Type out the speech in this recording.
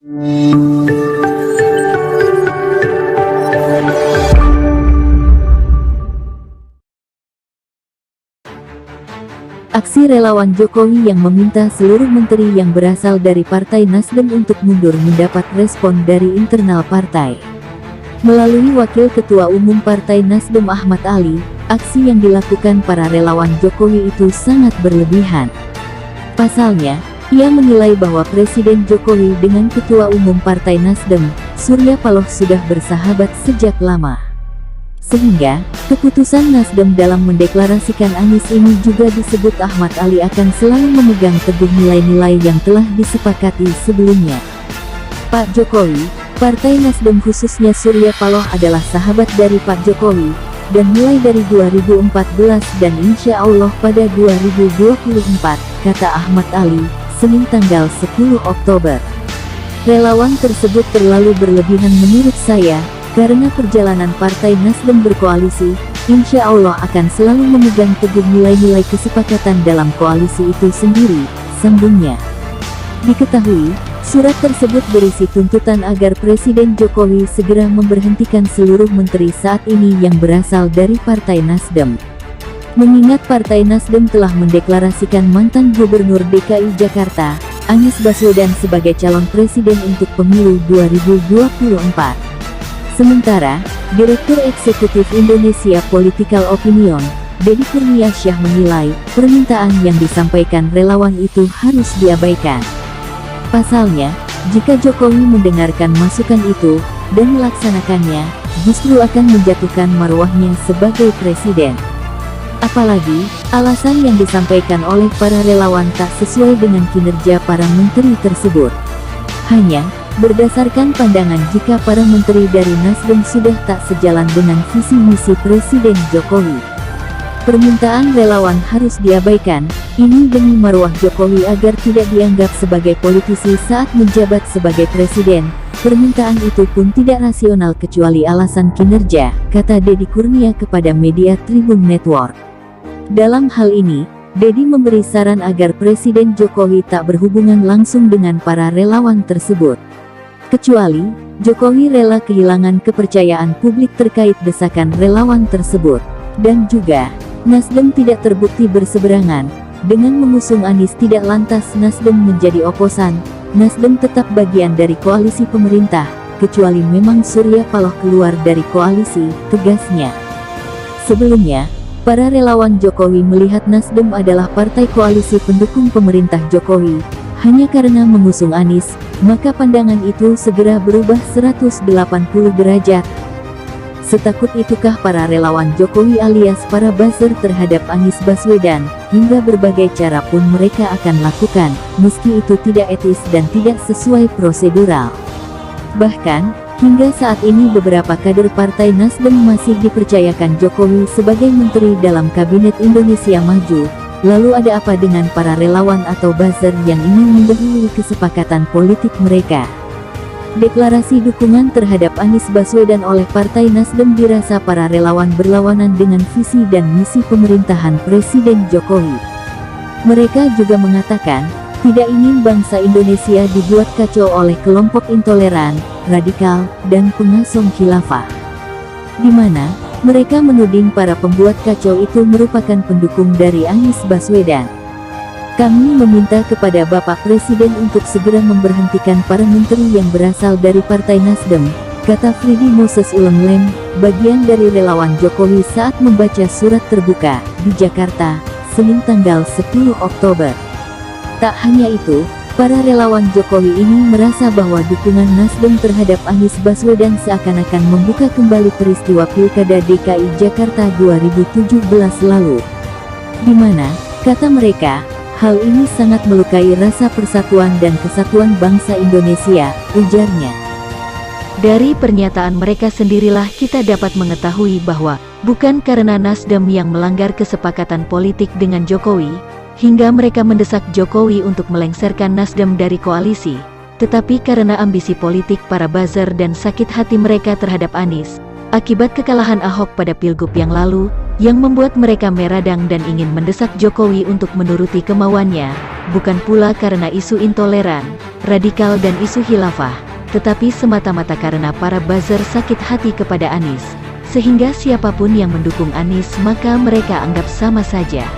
Aksi relawan Jokowi yang meminta seluruh menteri yang berasal dari Partai Nasdem untuk mundur mendapat respon dari internal partai. Melalui Wakil Ketua Umum Partai Nasdem Ahmad Ali, aksi yang dilakukan para relawan Jokowi itu sangat berlebihan. Pasalnya, ia menilai bahwa Presiden Jokowi dengan Ketua Umum Partai Nasdem, Surya Paloh sudah bersahabat sejak lama. Sehingga, keputusan Nasdem dalam mendeklarasikan Anies ini juga disebut Ahmad Ali akan selalu memegang teguh nilai-nilai yang telah disepakati sebelumnya. Pak Jokowi, Partai Nasdem khususnya Surya Paloh adalah sahabat dari Pak Jokowi, dan mulai dari 2014 dan insya Allah pada 2024, kata Ahmad Ali, Senin tanggal 10 Oktober. Relawan tersebut terlalu berlebihan menurut saya, karena perjalanan Partai Nasdem berkoalisi, insya Allah akan selalu memegang teguh nilai-nilai kesepakatan dalam koalisi itu sendiri, sambungnya. Diketahui, surat tersebut berisi tuntutan agar Presiden Jokowi segera memberhentikan seluruh menteri saat ini yang berasal dari Partai Nasdem. Mengingat Partai Nasdem telah mendeklarasikan mantan Gubernur DKI Jakarta, Anies Baswedan sebagai calon presiden untuk pemilu 2024. Sementara, Direktur Eksekutif Indonesia Political Opinion, Deddy Kurniasyah menilai, permintaan yang disampaikan relawan itu harus diabaikan. Pasalnya, jika Jokowi mendengarkan masukan itu, dan melaksanakannya, justru akan menjatuhkan marwahnya sebagai presiden. Apalagi, alasan yang disampaikan oleh para relawan tak sesuai dengan kinerja para menteri tersebut. Hanya, berdasarkan pandangan jika para menteri dari Nasdem sudah tak sejalan dengan visi misi Presiden Jokowi. Permintaan relawan harus diabaikan, ini demi marwah Jokowi agar tidak dianggap sebagai politisi saat menjabat sebagai presiden. Permintaan itu pun tidak rasional kecuali alasan kinerja, kata Deddy Kurnia kepada media Tribun Network. Dalam hal ini, Deddy memberi saran agar Presiden Jokowi tak berhubungan langsung dengan para relawan tersebut. Kecuali, Jokowi rela kehilangan kepercayaan publik terkait desakan relawan tersebut. Dan juga, Nasdem tidak terbukti berseberangan. Dengan mengusung Anies tidak lantas Nasdem menjadi oposan. Nasdem tetap bagian dari koalisi pemerintah, kecuali memang Surya Paloh keluar dari koalisi, tegasnya. Sebelumnya, para relawan Jokowi melihat Nasdem adalah partai koalisi pendukung pemerintah Jokowi. Hanya karena mengusung Anies, maka pandangan itu segera berubah 180 derajat. Setakut itukah para relawan Jokowi alias para buzzer terhadap Anies Baswedan, hingga berbagai cara pun mereka akan lakukan, meski itu tidak etis dan tidak sesuai prosedural. Bahkan, hingga saat ini beberapa kader Partai Nasdem masih dipercayakan Jokowi sebagai menteri dalam Kabinet Indonesia Maju. Lalu ada apa dengan para relawan atau buzzer yang ingin mendahului kesepakatan politik mereka? Deklarasi dukungan terhadap Anies Baswedan oleh Partai Nasdem dirasa para relawan berlawanan dengan visi dan misi pemerintahan Presiden Jokowi. Mereka juga mengatakan, tidak ingin bangsa Indonesia dibuat kacau oleh kelompok intoleran, radikal, dan pengasong khilafah. Di mana mereka menuding para pembuat kacau itu merupakan pendukung dari Anies Baswedan. Kami meminta kepada Bapak Presiden untuk segera memberhentikan para menteri yang berasal dari Partai Nasdem, kata Fridy Moses Ulemlem, bagian dari relawan Jokowi saat membaca surat terbuka di Jakarta, Senin tanggal 10 Oktober. Tak hanya itu, para relawan Jokowi ini merasa bahwa dukungan Nasdem terhadap Anies Baswedan seakan-akan membuka kembali peristiwa Pilkada DKI Jakarta 2017 lalu. Di mana, kata mereka, hal ini sangat melukai rasa persatuan dan kesatuan bangsa Indonesia, ujarnya. Dari pernyataan mereka sendirilah kita dapat mengetahui bahwa, bukan karena Nasdem yang melanggar kesepakatan politik dengan Jokowi, hingga mereka mendesak Jokowi untuk melengsarkan Nasdem dari koalisi, tetapi karena ambisi politik para buzzer dan sakit hati mereka terhadap Anies, akibat kekalahan Ahok pada Pilgub yang lalu, Yang membuat mereka meradang dan ingin mendesak Jokowi untuk menuruti kemauannya, bukan pula karena isu intoleran, radikal dan isu khilafah, tetapi semata-mata karena para buzzer sakit hati kepada Anies, sehingga siapapun yang mendukung Anies maka mereka anggap sama saja.